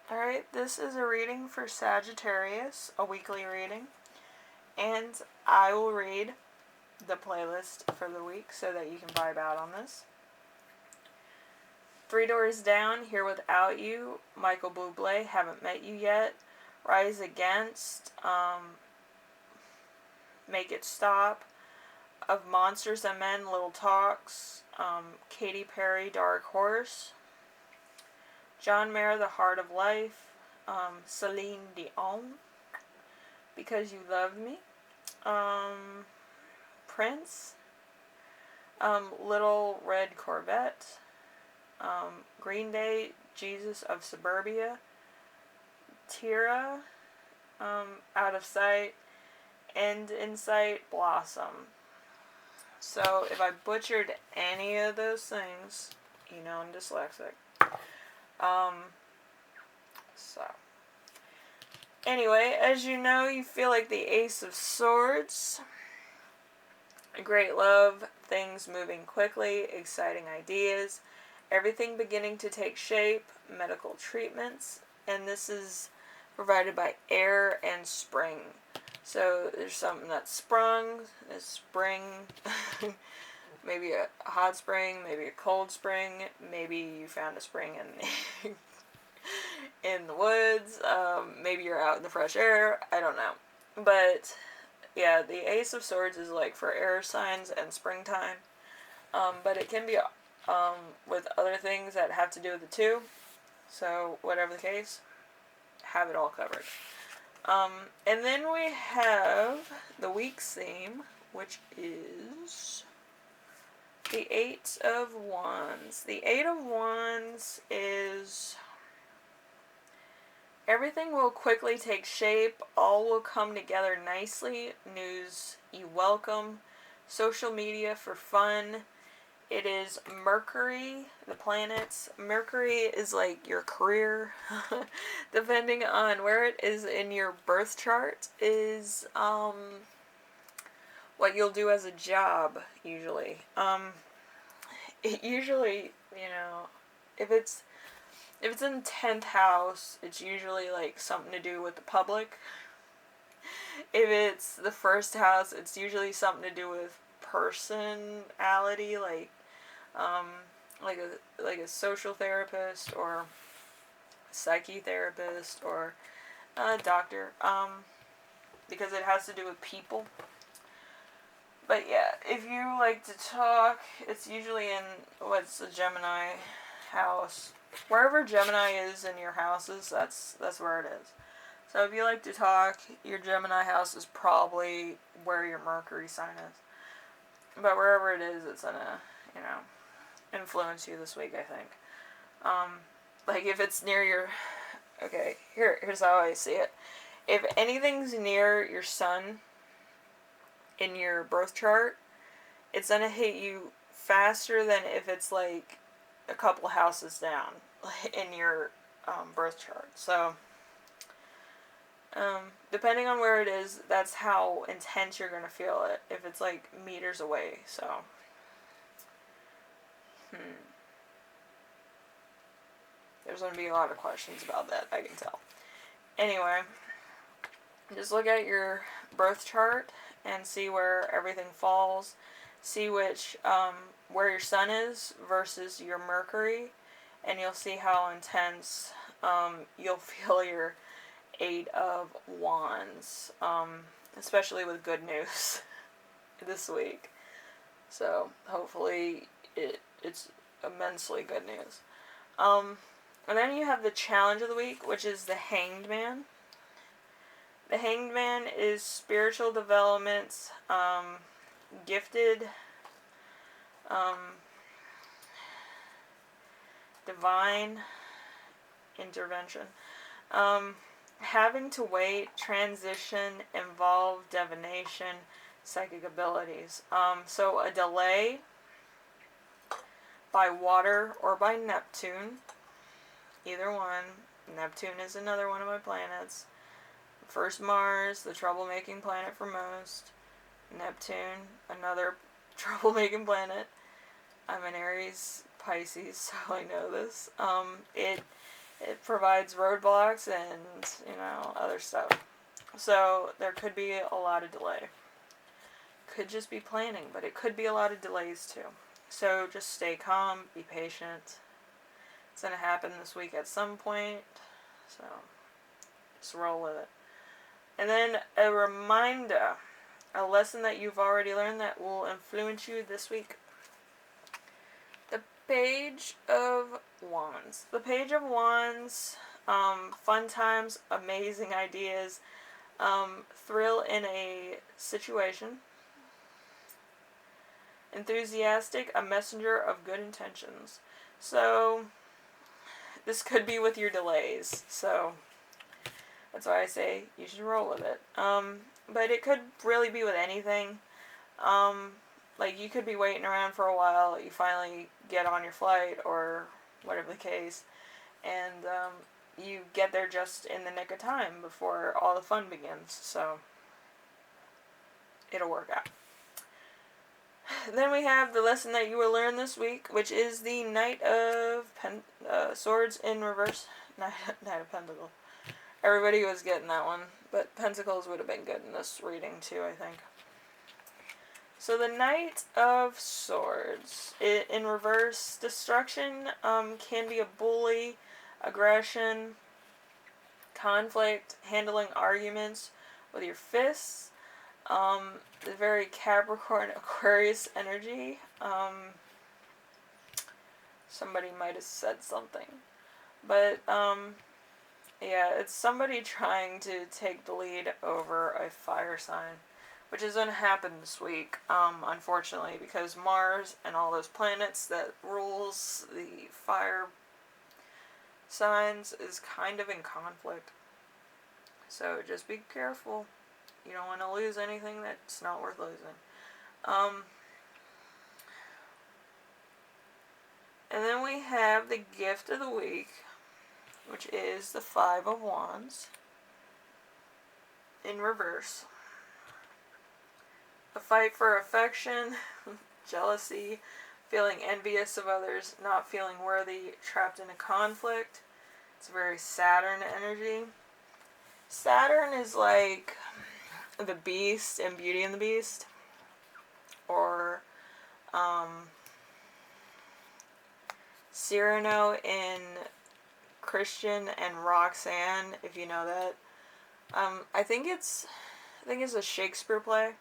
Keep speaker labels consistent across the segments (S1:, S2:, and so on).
S1: Alright, this is a reading for Sagittarius, a weekly reading, and I will read the playlist for the week so that you can vibe out on this. 3 Doors Down, Here Without You, Michael Buble, Haven't Met You Yet, Rise Against, Make It Stop, Of Monsters and Men, Little Talks, Katy Perry, Dark Horse, John Mayer, The Heart of Life, Celine Dion, Because You Love Me, Prince, Little Red Corvette, Green Day, Jesus of Suburbia, Tiera, Out of Sight, End in Sight, Blossom. So if I butchered any of those things, you know I'm dyslexic. So anyway, as you know, you feel like the Ace of Swords. Great love, things moving quickly, exciting ideas, everything beginning to take shape, medical treatments, and this is provided by air and spring. So there's something that's sprung, there's spring, maybe a hot spring, maybe a cold spring, maybe you found a spring in the woods, maybe you're out in the fresh air, I don't know. But yeah, the Ace of Swords is like for air signs and springtime, but it can be with other things that have to do with the two, so whatever the case, have it all covered. And then we have the week's theme, which is the Eight of Wands. The Eight of Wands is everything will quickly take shape, all will come together nicely, news you welcome, social media for fun. It is Mercury, the planets. Mercury is like your career, depending on where it is in your birth chart, is what you'll do as a job, usually. It usually, you know, if it's in 10th house, it's usually like something to do with the public. If it's the first house, it's usually something to do with personality, like a social therapist or a psyche therapist or a doctor, because it has to do with people. But yeah, if you like to talk, it's usually in what's the Gemini house. Wherever Gemini is in your houses, that's where it is. So if you like to talk, your Gemini house is probably where your Mercury sign is. But wherever it is, it's gonna, you know, influence you this week, I think. Like if it's near your, okay, here's how I see it. If anything's near your sun in your birth chart, it's gonna hit you faster than if it's like a couple houses down in your birth chart. So depending on where it is, that's how intense you're gonna feel it. If it's like meters away, so there's gonna be a lot of questions about that, I can tell. Anyway, just look at your birth chart and see where everything falls. See which where your sun is versus your Mercury, and you'll see how intense you'll feel your Eight of Wands, especially with good news this week. So hopefully it's immensely good news. And then you have the challenge of the week, which is the Hanged Man. The Hanged Man is spiritual development, gifted, divine intervention, having to wait, transition, involve, divination, psychic abilities. So a delay by water or by Neptune, either one. Neptune is another one of my planets. First Mars, the troublemaking planet for most. Neptune, another troublemaking planet. I'm an Aries Pisces, so I know this. It It provides roadblocks and, other stuff. So there could be a lot of delay. Could just be planning, but it could be a lot of delays too. So just stay calm, be patient. It's going to happen this week at some point. So just roll with it. And then a reminder, a lesson that you've already learned that will influence you this week. The Page of Wands. The Page of Wands, fun times, amazing ideas, thrill in a situation. Enthusiastic, a messenger of good intentions. So, this could be with your delays. So, that's why I say you should roll with it. But it could really be with anything. Like, you could be waiting around for a while, you finally get on your flight, or whatever the case, and you get there just in the nick of time before all the fun begins, so it'll work out. Then we have the lesson that you will learn this week, which is the Knight of Swords in reverse. Knight of Pentacles. Everybody was getting that one, but Pentacles would have been good in this reading too, I think. So the Knight of Swords in reverse, destruction can be a bully, aggression, conflict, handling arguments with your fists. The very Capricorn Aquarius energy. Somebody might have said something, but yeah, it's somebody trying to take the lead over a fire sign, which is going to happen this week, unfortunately, because Mars and all those planets that rules the fire signs is kind of in conflict. So just be careful. You don't want to lose anything that's not worth losing. And then we have the gift of the week, which is the Five of Wands in reverse. A fight for affection, jealousy, feeling envious of others, not feeling worthy, trapped in a conflict. It's very Saturn energy. Saturn is like the Beast in Beauty and the Beast, or Cyrano in Christian and Roxanne, if you know that. I think it's a Shakespeare play.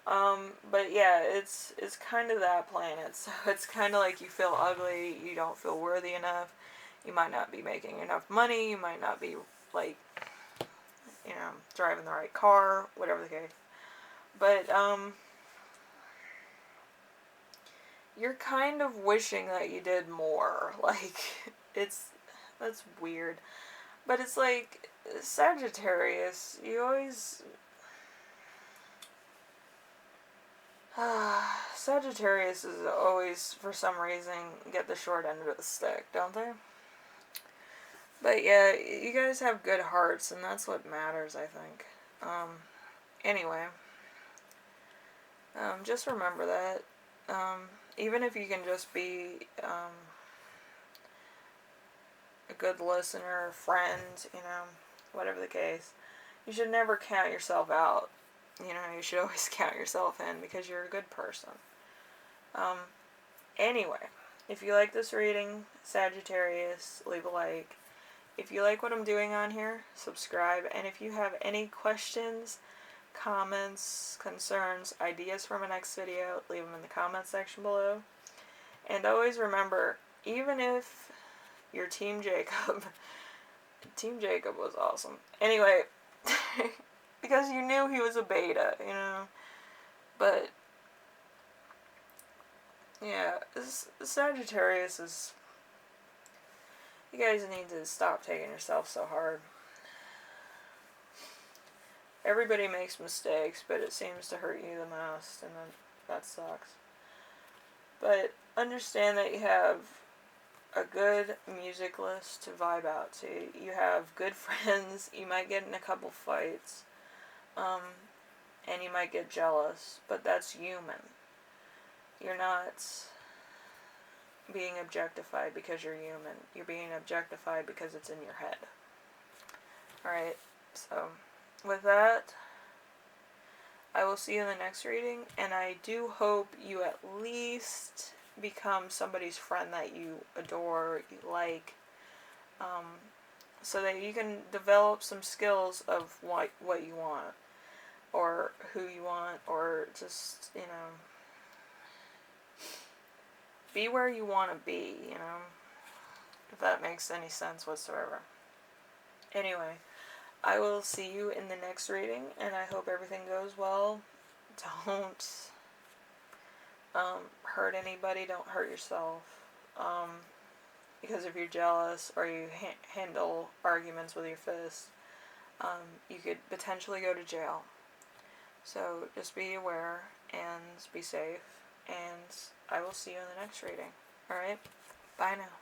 S1: But yeah, it's kind of that planet. So it's kind of like you feel ugly, you don't feel worthy enough, you might not be making enough money, you might not be, like, driving the right car, whatever the case. But, you're kind of wishing that you did more. Like, that's weird. But it's like, Sagittarius, you always... Sagittarius is always, for some reason, get the short end of the stick, don't they? But yeah, you guys have good hearts, and that's what matters, I think. Anyway, just remember that. Even if you can just be a good listener, friend, whatever the case, you should never count yourself out. You should always count yourself in, because you're a good person. Anyway, if you like this reading, Sagittarius, leave a like. If you like what I'm doing on here, subscribe. And if you have any questions, comments, concerns, ideas for my next video, leave them in the comment section below. And always remember, even if you're Team Jacob, Team Jacob was awesome. Anyway, because you knew he was a beta, But, yeah, Sagittarius is... You guys need to stop taking yourself so hard. Everybody makes mistakes, but it seems to hurt you the most, and then that sucks. But understand that you have a good music list to vibe out to. You have good friends. You might get in a couple fights. And you might get jealous, but that's human. You're not being objectified because you're human. You're being objectified because it's in your head. Alright, so with that, I will see you in the next reading, and I do hope you at least become somebody's friend that you adore, you like, so that you can develop some skills of what you want, or who you want, or just, you know, be where you want to be, you know, if that makes any sense whatsoever. Anyway, I will see you in the next reading, and I hope everything goes well. Don't hurt anybody, don't hurt yourself, because if you're jealous or you handle arguments with your fist, you could potentially go to jail. So just be aware and be safe, and I will see you in the next reading. Alright? Bye now.